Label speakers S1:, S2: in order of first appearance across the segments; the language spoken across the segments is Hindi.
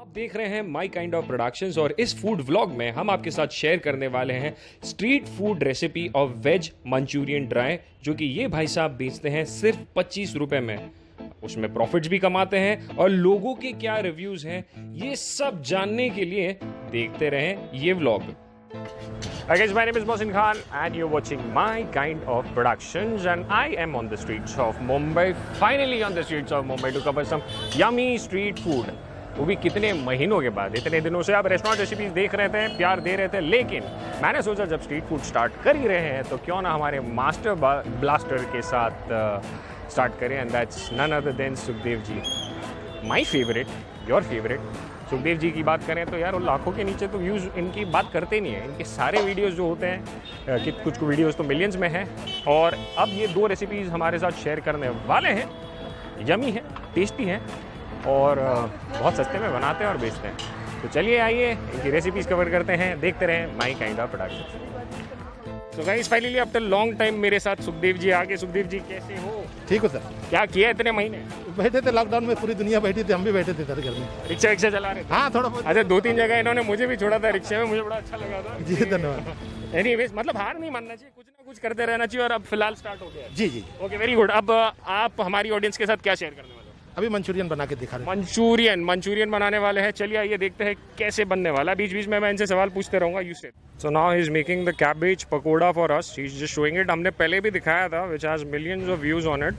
S1: आप देख रहे हैं माई काइंड ऑफ प्रोडक्शंस और इस फूड व्लॉग में हम आपके साथ शेयर करने वाले हैं street food recipe of ways Manchurian dry, जो कि ये भाई साहब बेचते हैं सिर्फ 25 रुपए में। उसमें प्रॉफिट्स भी कमाते हैं और लोगों के क्या रिव्यूज हैं ये सब जानने के लिए देखते रहें ये vlog. Hi guys, my name is Mohsin Khan and you're watching My Kind of Productions and I am on the streets of Mumbai, finally on the streets of Mumbai to cover some yummy street food. वो भी कितने महीनों के बाद। इतने दिनों से आप रेस्टोरेंट रेसिपीज देख रहे थे, प्यार दे रहे थे, लेकिन मैंने सोचा जब स्ट्रीट फूड स्टार्ट कर ही रहे हैं तो क्यों ना हमारे मास्टर ब्लास्टर के साथ स्टार्ट करें, and that's none other than Sukhdev ji, my favourite, your favourite. Sukhdev ji की बात करें तो यार वो लाखों के नीचे तो व्यूज़ इनकी बात करते नहीं है। इनके सारे वीडियोस जो होते हैं कि कुछ वीडियोस तो मिलियंस में हैं, और अब ये दो रेसिपीज़ हमारे साथ शेयर करने वाले हैं। यमी है, टेस्टी हैं और बहुत सस्ते में बनाते हैं और बेचते हैं। तो चलिए आइए इनकी रेसिपीज़ कवर करते हैं, देखते रहें माई काइंड ऑफ प्रोडक्शन। तो guys finally after long time मेरे साथ सुखदेव जी आगे। सुखदेव जी कैसे हो?
S2: ठीक हो सर।
S1: क्या किया इतने महीने?
S2: बैठे थे लॉकडाउन में, पूरी दुनिया बैठी थी, हम भी बैठे थे सर घर में।
S1: रिक्शा चला रहे थे?
S2: हाँ थोड़ा बहुत।
S1: अच्छा, 2-3 जगह इन्होंने मुझे भी छोड़ा था रिक्शे में, मुझे बड़ा अच्छा लगा था।
S2: जी धन्यवाद।
S1: एनीवेज, मतलब हार नहीं मानना चाहिए, कुछ ना कुछ करते रहना चाहिए, और अब फिलहाल स्टार्ट हो गया।
S2: जी जी।
S1: Okay, very good. अब आप हमारी ऑडियंस के साथ क्या शेयर करने वाले हो?
S2: अभी मंचूरियन बना के दिखा रहे हैं।
S1: मंचूरियन बनाने वाले हैं। चलिए आइए देखते हैं कैसे बनने वाला है। बीच बीच में मैं इनसे सवाल पूछते रहूंगा। यू से so now he is making the cabbage pakora for us. He is just showing it. हमने पहले भी दिखाया था, which has millions of views on it,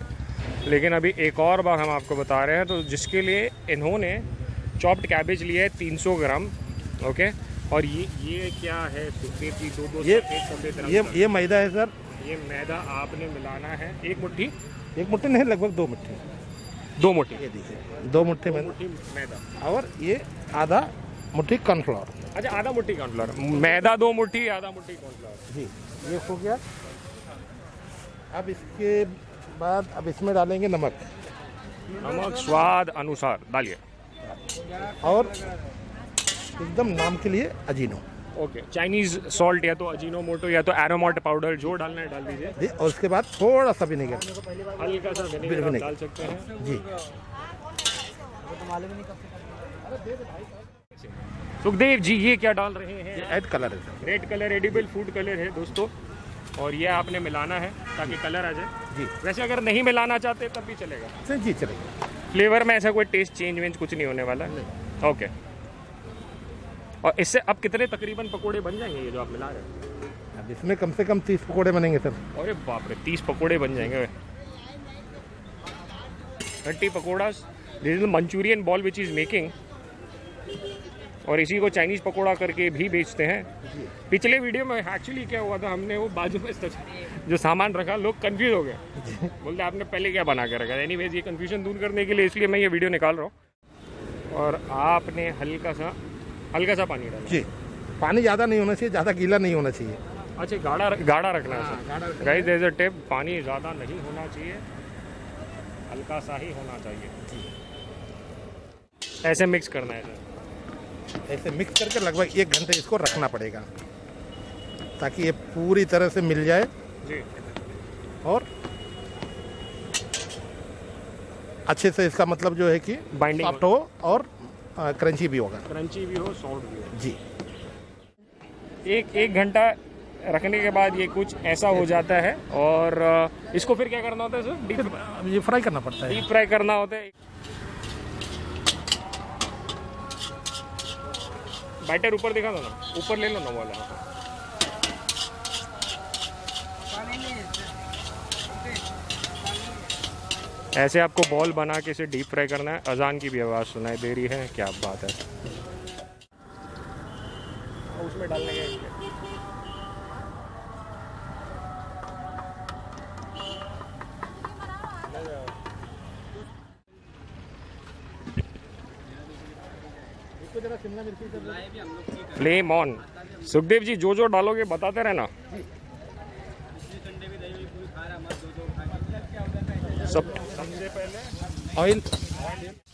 S1: लेकिन अभी एक और बार हम आपको बता रहे हैं। तो जिसके लिए इन्होंने चॉप्ड कैबेज लिया है 300 ग्राम। ओके, और ये क्या है सुखदेव जी? दो
S2: ये मैदा है सर।
S1: ये मैदा आपने मिलाना है एक मुट्ठी
S2: नहीं, लगभग 2 मुट्ठी।
S1: 2 मुट्ठी।
S2: ये देखिए 2 मुट्ठी
S1: मैदा,
S2: और ये आधा मुट्ठी कॉर्नफ्लोर।
S1: अच्छा, आधा मुट्ठी कॉर्नफ्लोर। मैदा 2 मुट्ठी, आधा मुट्ठी कॉर्नफ्लोर।
S2: जी, ये हो गया। अब इसके बाद अब इसमें डालेंगे नमक
S1: स्वाद अनुसार डालिए,
S2: और एकदम नाम के लिए अजीनो।
S1: ओके, चाइनीज सॉल्ट या तो अजीनो मोटो या तो एरोमाट पाउडर, जो डालना है डाल दीजिए।
S2: और उसके बाद थोड़ा सा विनेगर,
S1: हल्का सा विनेगर डाल सकते हैं।
S2: जी।
S1: सुखदेव जी ये क्या डाल रहे हैं?
S2: रेड कलर है sir.
S1: Red colour edible food colour है दोस्तों, और ये आपने मिलाना है ताकि कलर आ जाए।
S2: जी।
S1: वैसे अगर नहीं मिलाना चाहते तब भी चलेगा
S2: सर? जी चलेगा।
S1: फ्लेवर में ऐसा कोई टेस्ट चेंज वेंज कुछ नहीं होने वाला है। ओके, और इससे अब कितने तकरीबन पकोड़े बन जाएंगे ये जो आप मिला रहे हैं?
S2: अब इसमें कम से कम 30 पकोड़े बनेंगे सर।
S1: अरे बाप रे, 30 पकोड़े बन जाएंगे। 30 pakoras, this is Manchurian ball which is making, और इसी को चाइनीज पकोड़ा करके भी बेचते हैं। पिछले वीडियो में एक्चुअली क्या हुआ था, हमने वो बाजू में जो सामान रखा, लोग कंफ्यूज हो गए, बोलते आपने पहले क्या बना के रखा। एनीवेज, ये कंफ्यूजन दूर करने के लिए इसलिए मैं ये वीडियो निकाल रहा हूँ। और आपने हल्का सा पानी डाला।
S2: जी, पानी ज़्यादा नहीं होना चाहिए, ज़्यादा गीला नहीं होना चाहिए।
S1: अच्छा, गाढ़ा रखना है guys. There is a tip, पानी ज़्यादा नहीं होना चाहिए, हल्का सा ही होना चाहिए। ऐसे मिक्स करना है सर।
S2: ऐसे मिक्स करके लगभग 1 घंटे इसको रखना पड़ेगा, ताकि ये पूरी तरह से मिल जाए
S1: जी,
S2: और अच्छे से इसका मतलब जो है कि
S1: बाइंडिंग
S2: सॉफ्ट हो और क्रंची भी होगा।
S1: क्रंची भी हो, सॉफ्ट भी हो।
S2: जी।
S1: एक घंटा रखने के बाद ये कुछ ऐसा हो जाता है, और इसको फिर क्या करना होता है सर?
S2: ये फ्राई करना पड़ता है।
S1: डीप फ्राई करना होता है। बैटर ऊपर दिखा दो ना, ऊपर ले लो ना वाला। ऐसे आपको बॉल बना के इसे डीप फ्राई करना है। अजान की भी आवाज़ सुनाई दे रही है, क्या बात है। उसमें डालने के फ्लेम ऑन। सुखदेव जी जो डालोगे बताते रहना। सबसे पहले
S2: ऑयल।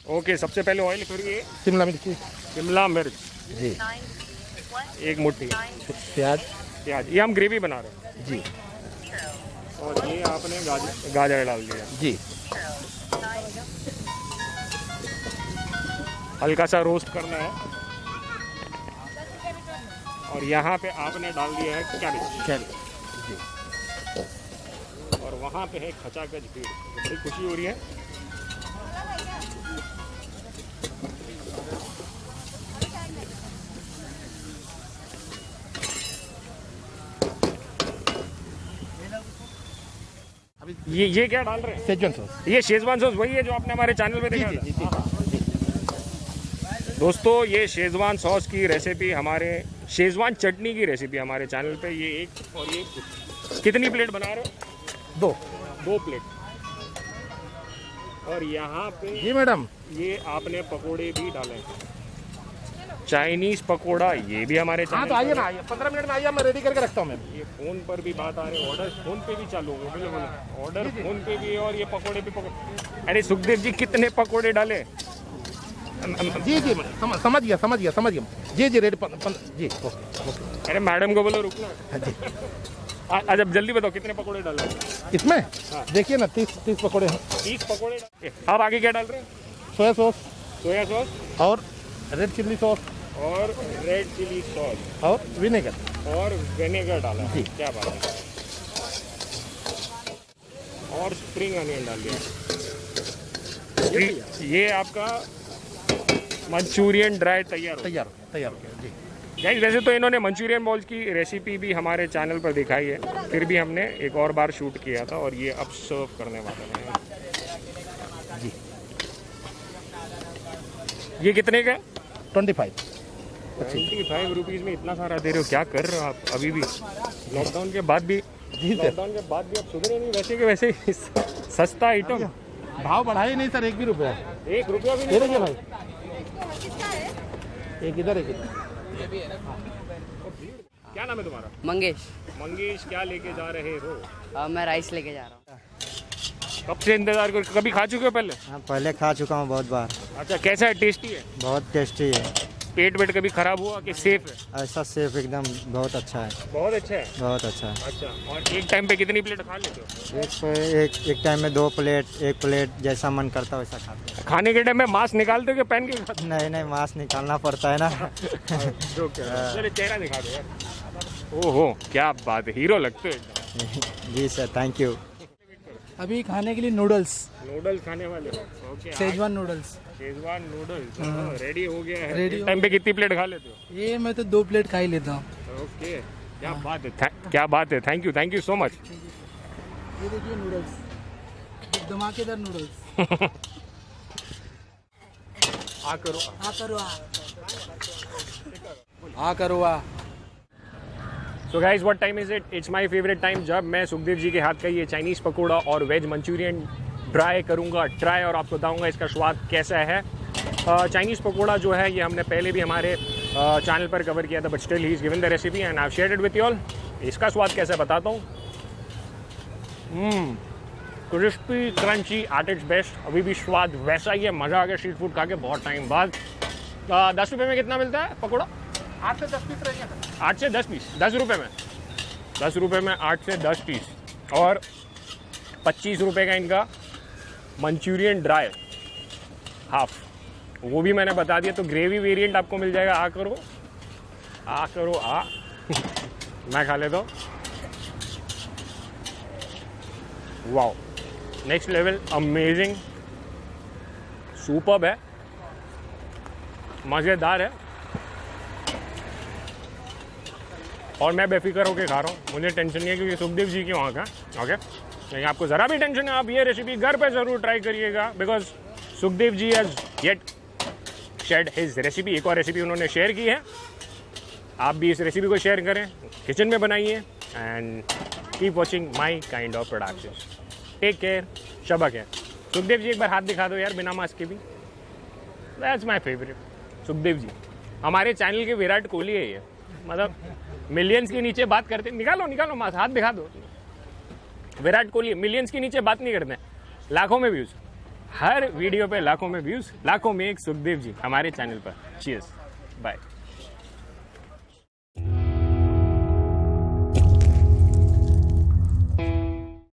S1: ओके, सबसे पहले ऑयल, फिर ये
S2: शिमला मिर्च। जी।
S1: 1 मुट्ठी
S2: प्याज।
S1: ये हम ग्रेवी बना रहे हैं।
S2: जी।
S1: और ये आपने गाजर डाल दिया।
S2: जी।
S1: हल्का सा रोस्ट करना है। और यहाँ पे आपने डाल दिया है कैबेज और वहाँ पे है खचाखच भीड़। बड़ी खुशी हो रही है। ये क्या डाल रहे हैं?
S2: सेजवान सॉस।
S1: ये शेजवान सॉस वही है जो आपने हमारे चैनल पे देखा था? दोस्तों ये शेजवान सॉस की रेसिपी, हमारे शेजवान चटनी की रेसिपी हमारे चैनल पे। ये एक और ये कितनी प्लेट बना रहे हो? दो प्लेट। और यहाँ पे
S2: जी मैडम,
S1: ये आपने पकोड़े भी डाले, चाइनीज पकोड़ा, ये भी हमारे
S2: हाँ
S1: चैनल
S2: तो आइए ना, आइए 15 मिनट में आइए, मैं रेडी करके रखता हूँ मैं।
S1: ये फोन पर भी बात आ रही है, ऑर्डर फोन पे भी चालू हो गए। ऑर्डर फोन पे भी और ये पकोड़े भी अरे सुखदेव जी कितने पकोड़े डाले?
S2: जी जी समझ गया जी रेडी जी ओके।
S1: अरे मैडम को बोलो रुकना।
S2: हाँ जी
S1: अच्छा जल्दी बताओ कितने पकोड़े डाल रहे हैं
S2: इसमें?
S1: हाँ।
S2: देखिए ना 30 पकौड़े हैं।
S1: 30 पकोड़े डाल। अब आगे क्या डाल रहे हैं?
S2: सोया सॉस और रेड चिल्ली सॉस
S1: और रेड चिली सॉस
S2: और विनेगर
S1: डाला
S2: जी।
S1: क्या बात है। और स्प्रिंग अनियन डाल दिया। ये आपका मंचूरियन ड्राई तैयार हो गया जी। गाइस वैसे तो इन्होंने मंचूरियन बॉल्स की रेसिपी भी हमारे चैनल पर दिखाई है, फिर भी हमने एक और बार शूट किया था और ये अब सर्व करने वाले हैं
S2: जी।
S1: ये कितने का?
S2: 25
S1: रुपीज़ में इतना सारा दे रहे हो, क्या कर रहे हो आप? अभी भी लॉकडाउन के बाद भी
S2: जी सर,
S1: लॉकडाउन के बाद भी आप सुधरे नहीं, वैसे के वैसे ही सस्ता आइटम।
S2: भाव बढ़ाए नहीं सर, 1 भी रुपया,
S1: 1 रुपया भी
S2: दे
S1: नहीं
S2: देंगे भाई। एक इधर एक इधर।
S1: क्या नाम है तुम्हारा?
S3: मंगेश,
S1: क्या लेके जा रहे हो?
S3: मैं राइस लेके जा रहा हूँ।
S1: कब से इंतजार कर, कभी खा चुके हो पहले?
S4: हाँ पहले खा चुका हूँ बहुत बार।
S1: अच्छा कैसा है? टेस्टी है?
S4: बहुत टेस्टी है।
S1: पेट वेट कभी खराब हुआ कि सेफ है?
S4: ऐसा सेफ एकदम बहुत अच्छा है।
S1: बहुत अच्छा है।
S4: बहुत अच्छा है।
S1: अच्छा, और एक टाइम पे कितनी प्लेट खा लेते हो?
S4: एक टाइम में 2 प्लेट, 1 प्लेट, जैसा मन करता वैसा खाते हैं।
S1: खाने के टाइम में मास्क निकालते हो कि पहन के खाते
S4: नहीं मास्क निकालना पड़ता है ना।
S1: हो? चलो चेहरा दिखा दो यार। ओहो क्या बात है, हीरो लगते हो एकदम।
S4: जी सर थैंक यू।
S5: अभी खाने के लिए नूडल्स
S1: खाने वाले हो? ओके।
S5: शेजवान नूडल्स
S1: रेडी हो गया है।
S5: रेडी
S1: एक टाइम पे कितनी प्लेट खा लेते हो?
S5: ये मैं तो 2 प्लेट खा ही लेता हूँ।
S1: ओके क्या बात है थैंक यू सो मच।
S5: ये देखिए नूडल्स, धमाकेदार नूडल्स। आ करो।
S1: So guys what time is it? It's my favourite time जब मैं सुखदेव जी के हाथ का ये चाइनीज़ पकौड़ा और वेज मंचूरियन ट्राई करूँगा और आपको बताऊँगा इसका स्वाद कैसा है। चाइनीज़ पकौड़ा जो है ये हमने पहले भी हमारे चैनल पर कवर किया था, but still he is given the recipe and I have shared it with you all. इसका स्वाद कैसा है बताता हूँ। Crispy crunchy at its best. अभी भी स्वाद वैसा ही है। मज़ा आ गया स्ट्रीट फूड खा के बहुत टाइम बाद। 10 रुपये में कितना मिलता है पकौड़ा?
S2: 8 से 10 पीस रहेंगे।
S1: 8 से 10 पीस 10 रुपये में? 10 रुपये में 8 से 10 पीस। और 25 रुपये का इनका मंचूरियन ड्राई हाफ, वो भी मैंने बता दिया। तो ग्रेवी वेरिएंट आपको मिल जाएगा। आ करो मैं खा लेता हूँ। Wow next level, amazing, superb है, मज़ेदार है। और मैं बेफिक्र होकर खा रहा हूँ, मुझे टेंशन नहीं है क्योंकि सुखदेव जी की वहाँ का। ओके नहीं आपको ज़रा भी टेंशन है, आप ये रेसिपी घर पे ज़रूर ट्राई करिएगा because Sukhdev ji has yet shared his recipe. एक और रेसिपी उन्होंने शेयर की है, आप भी इस रेसिपी को शेयर करें, किचन में बनाइए and keep watching my kind of production. Take care, शबा केयर। सुखदेव जी एक बार हाथ दिखा दो यार बिना मास्क के भी। दैट्स माई फेवरेट सुखदेव जी। हमारे चैनल के विराट कोहली है ये, मतलब मिलियंस के नीचे बात करते। निकालो मास्क, हाथ दिखा दो। विराट कोहली मिलियंस के नीचे बात नहीं करते हैं, लाखों में व्यूज़, हर वीडियो पे लाखों में व्यूज़, लाखों में एक सुखदेव जी हमारे चैनल पर। Cheers, bye.